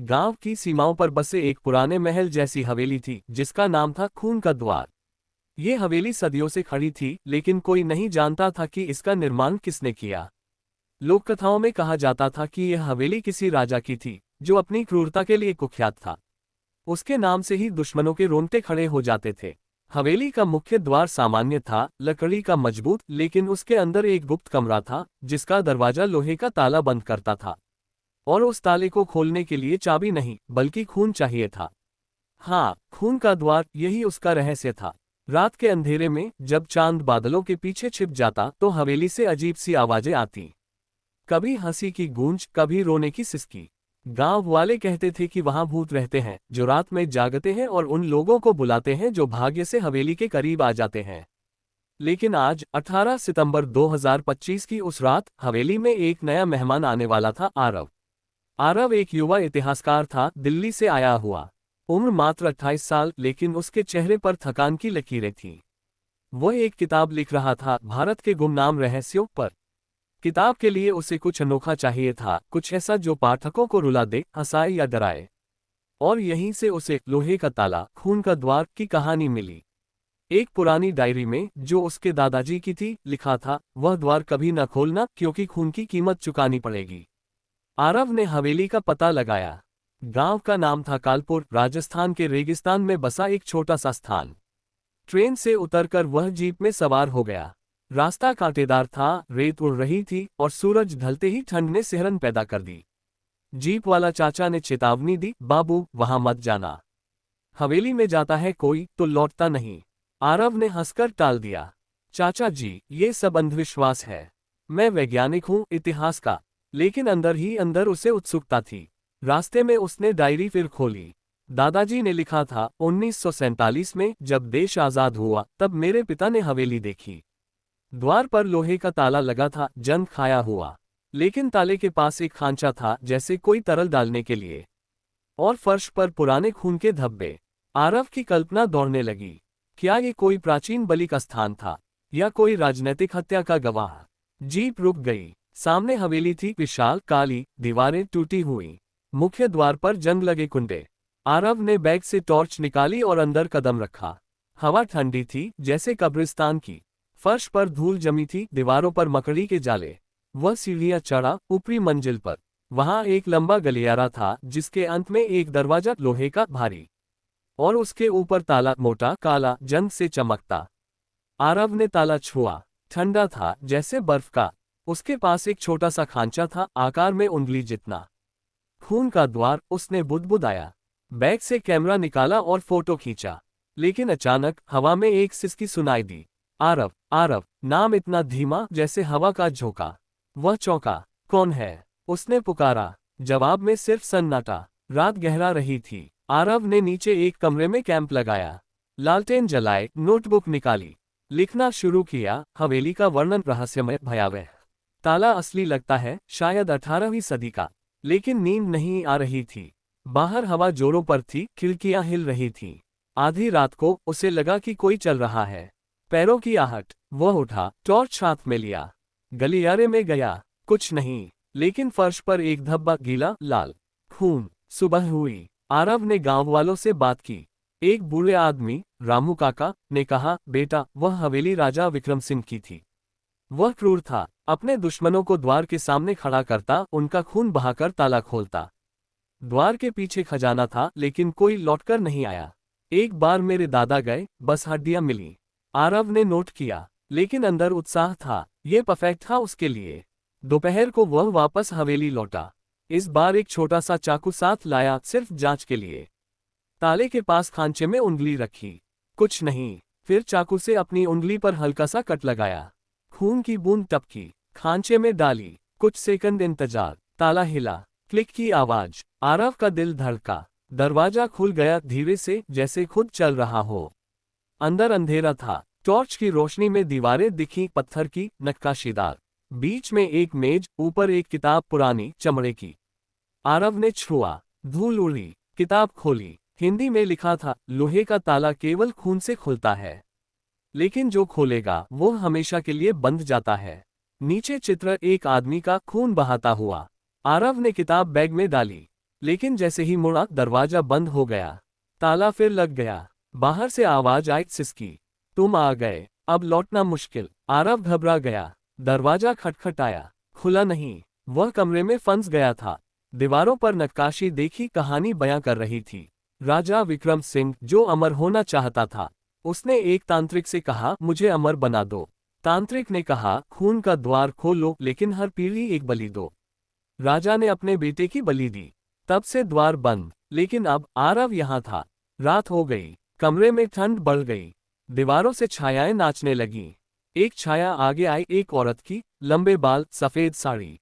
गांव की सीमाओं पर बसे एक पुराने महल जैसी हवेली थी जिसका नाम था खून का द्वार। ये हवेली सदियों से खड़ी थी, लेकिन कोई नहीं जानता था कि इसका निर्माण किसने किया। लोक कथाओं में कहा जाता था कि यह हवेली किसी राजा की थी जो अपनी क्रूरता के लिए कुख्यात था। उसके नाम से ही दुश्मनों के रोंगटे खड़े हो जाते थे। हवेली का मुख्य द्वार सामान्य था, लकड़ी का मजबूत, लेकिन उसके अंदर एक गुप्त कमरा था जिसका दरवाजा लोहे का ताला बंद करता था। और उस ताले को खोलने के लिए चाबी नहीं, बल्कि खून चाहिए था। हाँ, खून का द्वार, यही उसका रहस्य था। रात के अंधेरे में जब चांद बादलों के पीछे छिप जाता तो हवेली से अजीब सी आवाजें आती। कभी हंसी की गूंज, कभी रोने की सिसकी। गांव वाले कहते थे कि वहां भूत रहते हैं जो रात में जागते हैं और उन लोगों को बुलाते हैं जो भाग्य से हवेली के करीब आ जाते हैं। लेकिन आज 18 सितंबर 2025 की उस रात हवेली में एक नया मेहमान आने वाला था, आरव। आरव एक युवा इतिहासकार था, दिल्ली से आया हुआ। उम्र मात्र 28 साल, लेकिन उसके चेहरे पर थकान की लकीरें थीं। वह एक किताब लिख रहा था, भारत के गुमनाम रहस्यों पर। किताब के लिए उसे कुछ अनोखा चाहिए था, कुछ ऐसा जो पाठकों को रुला दे, हंसाए या डराए। और यहीं से उसे लोहे का ताला, खून का द्वार की कहानी मिली। एक पुरानी डायरी में जो उसके दादाजी की थी, लिखा था, वह द्वार कभी न खोलना क्योंकि खून की कीमत चुकानी पड़ेगी। आरव ने हवेली का पता लगाया। गांव का नाम था कालपुर, राजस्थान के रेगिस्तान में बसा एक छोटा सा स्थान। ट्रेन से उतरकर वह जीप में सवार हो गया। रास्ता कांटेदार था, रेत उड़ रही थी और सूरज ढलते ही ठंड ने सिहरन पैदा कर दी। जीप वाला चाचा ने चेतावनी दी, बाबू वहां मत जाना। हवेली में जाता है कोई तो लौटता नहीं। आरव ने हंसकर टाल दिया, चाचा जी ये सब अंधविश्वास है। मैं वैज्ञानिक हूं, इतिहास का। लेकिन अंदर ही अंदर उसे उत्सुकता थी। रास्ते में उसने डायरी फिर खोली। दादाजी ने लिखा था, 1947 में जब देश आजाद हुआ तब मेरे पिता ने हवेली देखी। द्वार पर लोहे का ताला लगा था, जंग खाया हुआ। लेकिन ताले के पास एक खांचा था, जैसे कोई तरल डालने के लिए। और फर्श पर पुराने खून के धब्बे। आरव की कल्पना दौड़ने लगी। क्या ये कोई प्राचीन बलि का स्थान था, या कोई राजनैतिक हत्या का गवाह? जीप रुक गई। सामने हवेली थी, विशाल, काली, दीवारें टूटी हुई। मुख्य द्वार पर जंग लगे कुंडे। आरव ने बैग से टॉर्च निकाली और अंदर कदम रखा। हवा ठंडी थी, जैसे कब्रिस्तान की। फर्श पर धूल जमी थी, दीवारों पर मकड़ी के जाले। वह सीढ़ियां चढ़ा, ऊपरी मंजिल पर। वहां एक लंबा गलियारा था जिसके अंत में एक दरवाजा, लोहे का, भारी। और उसके ऊपर ताला, मोटा, काला, जंग से चमकता। आरव ने ताला छुआ। ठंडा था, जैसे बर्फ का। उसके पास एक छोटा सा खांचा था, आकार में उंगली जितना। खून का द्वार, उसने बुदबुदाया। बैग से कैमरा निकाला और फोटो खींचा। लेकिन अचानक हवा में एक सिसकी सुनाई दी। आरव, आरव, नाम इतना धीमा जैसे हवा का झोंका। वह चौंका। कौन है? उसने पुकारा। जवाब में सिर्फ सन्नाटा। रात गहरा रही थी। आरव ने नीचे एक कमरे में कैंप लगाया। लालटेन जलाए, नोटबुक निकाली। लिखना शुरू किया। हवेली का वर्णन रहस्यमय, भयावह। ताला असली लगता है, शायद 18वीं सदी का। लेकिन नींद नहीं आ रही थी। बाहर हवा जोरों पर थी, खिड़कियां हिल रही थीं। आधी रात को उसे लगा कि कोई चल रहा है। पैरों की आहट। वह उठा, टॉर्च हाथ में लिया। गलियारे में गया। कुछ नहीं, लेकिन फर्श पर एक धब्बा, गीला, लाल खून। सुबह हुई। आरव ने गांव वालों से बात की। एक बूढ़े आदमी, रामू काका, ने कहा, बेटा वह हवेली राजा विक्रम सिंह की थी। वह क्रूर था, अपने दुश्मनों को द्वार के सामने खड़ा करता, उनका खून बहाकर ताला खोलता। द्वार के पीछे खजाना था, लेकिन कोई लौटकर नहीं आया। एक बार मेरे दादा गए, बस हड्डियां मिली। आरव ने नोट किया। लेकिन अंदर उत्साह था, ये परफेक्ट था उसके लिए। दोपहर को वह वापस हवेली लौटा। इस बार एक छोटा सा चाकू साथ लाया, सिर्फ जांच के लिए। ताले के पास खांचे में उंगली रखी। कुछ नहीं। फिर चाकू से अपनी उंगली पर हल्का सा कट लगाया। खून की बूंद टपकी। खांचे में डाली। कुछ सेकंड इंतजार। ताला हिला। क्लिक की आवाज। आरव का दिल धड़का। दरवाजा खुल गया, धीरे से, जैसे खुद चल रहा हो। अंदर अंधेरा था। टॉर्च की रोशनी में दीवारें दिखीं, पत्थर की, नक्काशीदार। बीच में एक मेज, ऊपर एक किताब, पुरानी, चमड़े की। आरव ने छुआ। धूल उड़ी। किताब खोली। हिंदी में लिखा था, लोहे का ताला केवल खून से खुलता है, लेकिन जो खोलेगा वो हमेशा के लिए बंद जाता है। नीचे चित्र, एक आदमी का, खून बहाता हुआ। आरव ने किताब बैग में डाली। लेकिन जैसे ही मुड़ा दरवाजा बंद हो गया। ताला फिर लग गया। बाहर से आवाज आई सिसकी। तुम आ गए, अब लौटना मुश्किल। आरव घबरा गया। दरवाजा खटखटाया, खुला नहीं। वह कमरे में फंस गया था। दीवारों पर नक्काशी देखी कहानी बयां कर रही थी। राजा विक्रम सिंह जो अमर होना चाहता था। उसने एक तांत्रिक से कहा, मुझे अमर बना दो। तांत्रिक ने कहा, खून का द्वार खोलो लेकिन हर पीढ़ी एक बलि दो। राजा ने अपने बेटे की बलि दी। तब से द्वार बंद। लेकिन अब आरव यहाँ था। रात हो गई। कमरे में ठंड बढ़ गई। दीवारों से छायाएं नाचने लगीं। एक छाया आगे आई, एक औरत की, लंबे बाल, सफेद साड़ी।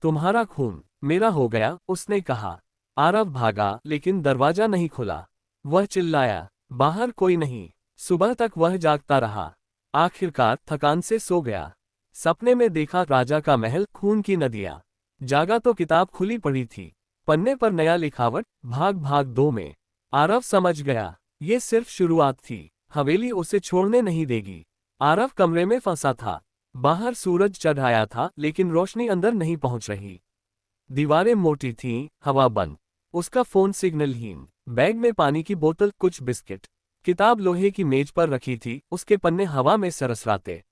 तुम्हारा खून मेरा हो गया, उसने कहा। आरव भागा लेकिन दरवाजा नहीं खुला। वह चिल्लाया, बाहर कोई नहीं। सुबह तक वह जागता रहा। आखिरकार थकान से सो गया। सपने में देखा राजा का महल, खून की नदियां। जागा तो किताब खुली पड़ी थी। पन्ने पर नया लिखावट, भाग भाग 2 में। आरव समझ गया, ये सिर्फ शुरुआत थी। हवेली उसे छोड़ने नहीं देगी। आरव कमरे में फंसा था। बाहर सूरज चढ़ आया था लेकिन रोशनी अंदर नहीं पहुंच रही। दीवारें मोटी थीं, हवा बंद। उसका फोन सिग्नलहीन। बैग में पानी की बोतल, कुछ बिस्किट। किताब लोहे की मेज पर रखी थी, उसके पन्ने हवा में सरसराते।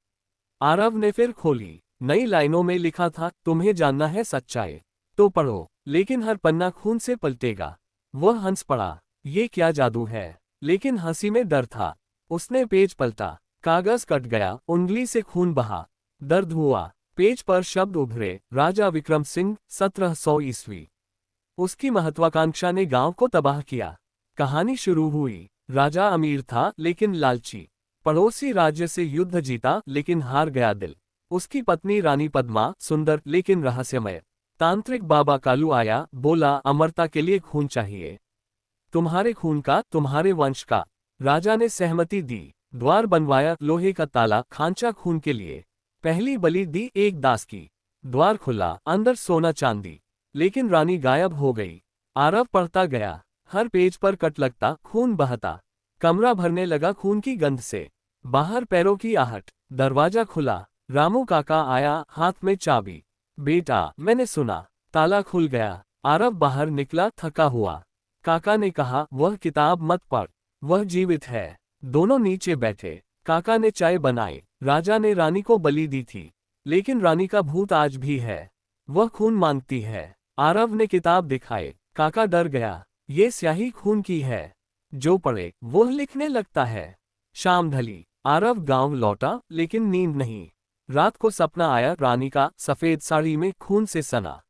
आरव ने फिर खोली। नई लाइनों में लिखा था, तुम्हें जानना है सच्चाई तो पढ़ो, लेकिन हर पन्ना खून से पलटेगा। वह हंस पड़ा। ये क्या जादू है? लेकिन हंसी में डर था। उसने पेज पलटा। कागज कट गया, उंगली से खून बहा। दर्द हुआ। पेज पर शब्द उभरे, राजा विक्रम सिंह, 1700 ईस्वी। उसकी महत्वाकांक्षा ने गांव को तबाह किया। कहानी शुरू हुई। राजा अमीर था लेकिन लालची। पड़ोसी राज्य से युद्ध जीता लेकिन हार गया दिल। उसकी पत्नी रानी पद्मा, सुंदर लेकिन रहस्यमय। तांत्रिक बाबा कालू आया, बोला, अमरता के लिए खून चाहिए। तुम्हारे खून का, तुम्हारे वंश का। राजा ने सहमति दी। द्वार बनवाया, लोहे का ताला, खांचा खून के लिए। पहली बलि दी एक दास की। द्वार खुला, अंदर सोना चांदी। लेकिन रानी गायब हो गई। आरव पढ़ता गया। हर पेज पर कट लगता, खून बहता। कमरा भरने लगा खून की गंध से। बाहर पैरों की आहट। दरवाजा खुला। रामू काका आया, हाथ में चाबी। बेटा, मैंने सुना। ताला खुल गया। आरव बाहर निकला, थका हुआ। काका ने कहा, वह किताब मत पढ़, वह जीवित है। दोनों नीचे बैठे। काका ने चाय बनाई। राजा ने रानी को बलि दी थी, लेकिन रानी का भूत आज भी है। वह खून मांगती है। आरव ने किताब दिखाई। काका डर गया। ये स्याही खून की है। जो पढ़े वो लिखने लगता है। शाम ढली। आरव गांव लौटा लेकिन नींद नहीं। रात को सपना आया, रानी का, सफेद साड़ी में, खून से सना।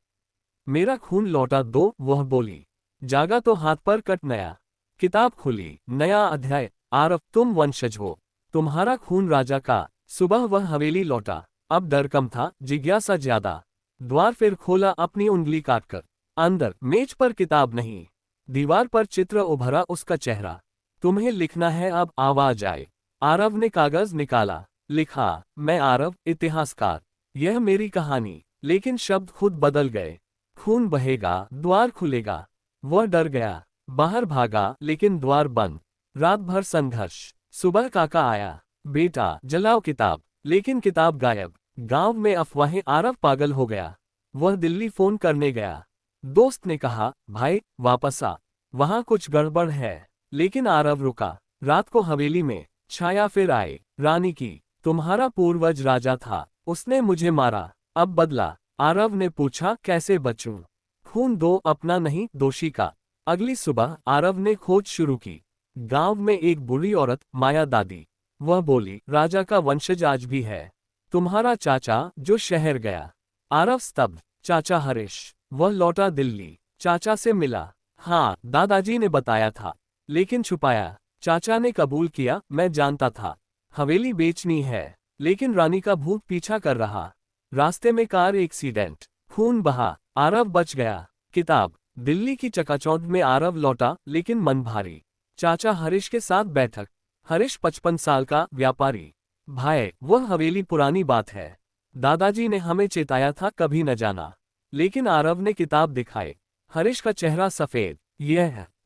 मेरा खून लौटा दो, वह बोली। जागा तो हाथ पर कट नया। किताब खुली, नया अध्याय। आरव, तुम वंशज हो। तुम्हारा खून राजा का। सुबह वह हवेली लौटा। अब डर कम था, जिज्ञासा ज्यादा। द्वार फिर खोला, अपनी उंगली काटकर। अंदर मेज पर किताब नहीं। दीवार पर चित्र उभरा, उसका चेहरा। तुम्हें लिखना है अब, आवाज आए। आरव ने कागज निकाला। लिखा, मैं आरव, इतिहासकार। यह मेरी कहानी। लेकिन शब्द खुद बदल गए। खून बहेगा, द्वार खुलेगा। वह डर गया। बाहर भागा लेकिन द्वार बंद। रात भर संघर्ष। सुबह काका आया। बेटा, जलाओ किताब। लेकिन किताब गायब। गांव में अफवाहें, आरव पागल हो गया। वह दिल्ली फोन करने गया। दोस्त ने कहा, भाई वापस आ, वहां कुछ गड़बड़ है। लेकिन आरव रुका। रात को हवेली में छाया फिर आई, रानी की। तुम्हारा पूर्वज राजा था, उसने मुझे मारा, अब बदला। आरव ने पूछा, कैसे बचूं? खून दो, अपना नहीं, दोषी का। अगली सुबह आरव ने खोज शुरू की। गांव में एक बूढ़ी औरत, माया दादी। वह बोली, राजा का वंशज आज भी है। तुम्हारा चाचा जो शहर गया। आरव स्तब्ध। चाचा हरीश। वह लौटा दिल्ली। चाचा से मिला। हाँ, दादाजी ने बताया था, लेकिन छुपाया। चाचा ने कबूल किया, मैं जानता था। हवेली बेचनी है, लेकिन रानी का भूत पीछा कर रहा। रास्ते में कार एक्सीडेंट। खून बहा। आरव बच गया। किताब। दिल्ली की चकाचौंध में आरव लौटा, लेकिन मन भारी। चाचा हरीश के साथ बैठक। हरीश 55 साल का, व्यापारी। भाई, वह हवेली पुरानी बात है। दादाजी ने हमें चेताया था, कभी न जाना। लेकिन आरव ने किताब दिखाई। हरीश का चेहरा सफेद।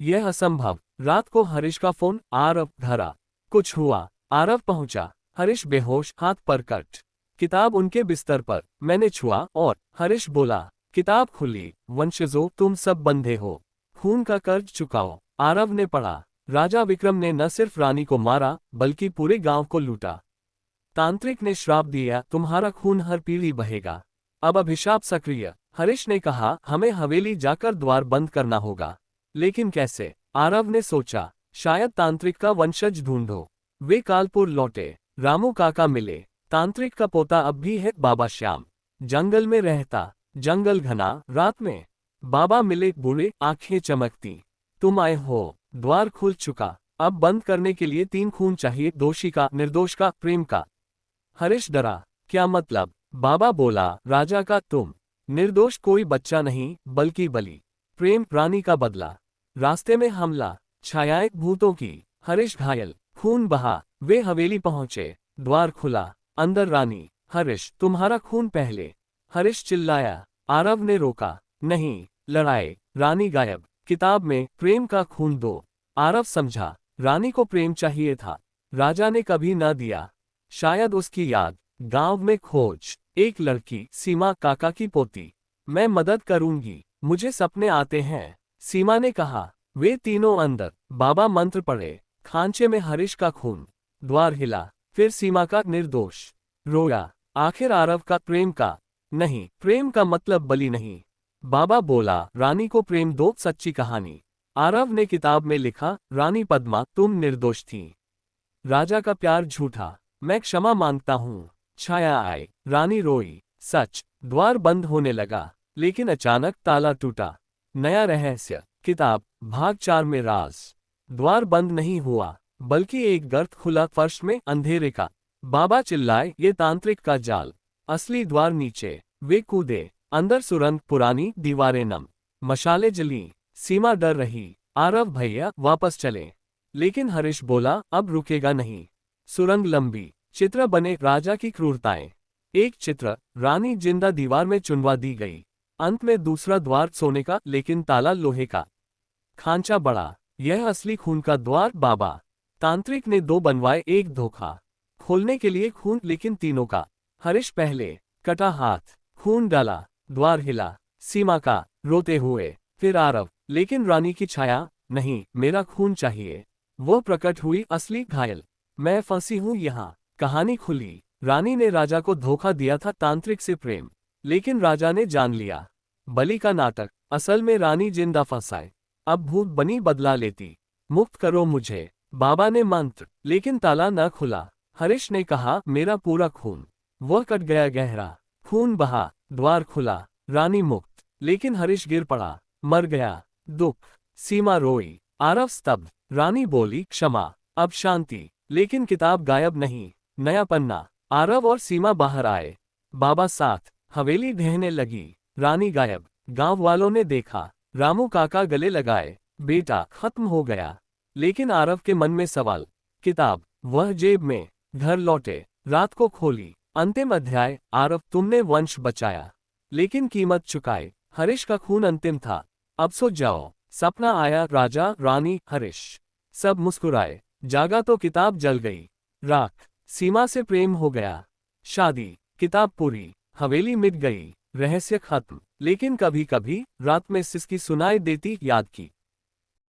यह असंभव। रात को हरीश का फोन। आरव धरा। कुछ हुआ। आरव पहुंचा। हरीश बेहोश, हाथ पर कट। किताब उनके बिस्तर पर। मैंने छुआ और हरीश बोला, किताब खुली। वंशजों, तुम सब बंधे हो, खून का कर्ज चुकाओ। आरव ने पढ़ा। राजा विक्रम ने न सिर्फ रानी को मारा बल्कि पूरे गांव को लूटा। तांत्रिक ने श्राप दिया, तुम्हारा खून हर पीढ़ी बहेगा। अब अभिशाप सक्रिय। हरीश ने कहा, हमें हवेली जाकर द्वार बंद करना होगा। लेकिन कैसे? आरव ने सोचा, शायद तांत्रिक का वंशज ढूंढो। वे कालपुर लौटे। रामू काका मिले। तांत्रिक का पोता अब भी है बाबा श्याम। जंगल में रहता। जंगल घना, रात में। बाबा मिले, बूढ़े, आंखें चमकती। तुम आए हो। द्वार खुल चुका। अब बंद करने के लिए 3 खून चाहिए, दोषी का, निर्दोष का, प्रेम का। हरीश डरा। क्या मतलब? बाबा बोला, राजा का तुम। निर्दोष कोई बच्चा नहीं बल्कि बलि। प्रेम रानी का बदला। रास्ते में हमला। छायाएं भूतों की। हरीश घायल। खून बहा। वे हवेली पहुंचे। द्वार खुला। अंदर रानी। हरीश, तुम्हारा खून पहले। हरीश चिल्लाया। आरव ने रोका। नहीं। लड़ाई। रानी गायब। किताब में प्रेम का खून दो। आरव समझा, रानी को प्रेम चाहिए था। राजा ने कभी न दिया। शायद उसकी याद। गांव में खोज। एक लड़की, सीमा, काका की पोती। मैं मदद करूंगी, मुझे सपने आते हैं, सीमा ने कहा। वे तीनों अंदर। बाबा मंत्र पढ़े। खांचे में हरीश का खून। द्वार हिला। फिर सीमा का, निर्दोष। रोया। आखिर आरव का, प्रेम का। नहीं, प्रेम का मतलब बलि नहीं। बाबा बोला, रानी को प्रेम दो, सच्ची कहानी। आरव ने किताब में लिखा, रानी पद्मा, तुम निर्दोष थी। राजा का प्यार झूठा। मैं क्षमा मांगता हूँ। छाया आई। रानी रोई। सच। द्वार बंद होने लगा। लेकिन अचानक ताला टूटा। नया रहस्य। किताब भाग 4 में राज। द्वार बंद नहीं हुआ, बल्कि एक गर्त खुला फर्श में, अंधेरे का। बाबा चिल्लाए, ये तांत्रिक का जाल। असली द्वार नीचे। वे कूदे। अंदर सुरंग, पुरानी दीवारें नम। मशाले जली। सीमा डर रही। आरव, भैया वापस चले। लेकिन हरीश बोला, अब रुकेगा नहीं। सुरंग लंबी। चित्र बने, राजा की क्रूरताएं। एक चित्र, रानी जिंदा दीवार में चुनवा दी गई। अंत में दूसरा द्वार, सोने का, लेकिन ताला लोहे का। खांचा बड़ा। यह असली खून का द्वार। बाबा तांत्रिक ने 2 बनवाए, एक धोखा। खोलने के लिए खून, लेकिन तीनों का। हरीश पहले। कटा हाथ। खून डाला। द्वार हिला। सीमा का, रोते हुए। फिर आरव, लेकिन रानी की छाया। नहीं, मेरा खून चाहिए। वो प्रकट हुई, असली घायल। मैं फंसी हूं यहाँ। कहानी खुली। रानी ने राजा को धोखा दिया था, तांत्रिक से प्रेम। लेकिन राजा ने जान लिया। बलि का नाटक। असल में रानी जिंदा फंसाए। अब भूत बनी, बदला लेती। मुक्त करो मुझे। बाबा ने मंत्र, लेकिन ताला न खुला। हरीश ने कहा, मेरा पूरा खून। वह कट गया गहरा। खून बहा। द्वार खुला। रानी मुक्त। लेकिन हरीश गिर पड़ा। मर गया। दुख। सीमा रोई। आरव स्तब्ध। रानी बोली, क्षमा। अब शांति। लेकिन किताब गायब नहीं। नया पन्ना। आरव और सीमा बाहर आए। बाबा साथ। हवेली ढहने लगी। रानी गायब। गांव वालों ने देखा। रामू काका गले लगाए। बेटा खत्म हो गया। लेकिन आरव के मन में सवाल। किताब वह जेब में। घर लौटे। रात को खोली। अंतिम अध्याय। आरव, तुमने वंश बचाया, लेकिन कीमत चुकाए। हरीश का खून अंतिम था। अब सो जाओ। सपना आया, राजा, रानी, हरीश। सब मुस्कुराए। जागा तो किताब जल गई। राख। सीमा से प्रेम हो गया। शादी। किताब पूरी। हवेली मिट गई। रहस्य खत्म। लेकिन कभी कभी रात में सिसकी सुनाई देती, याद की।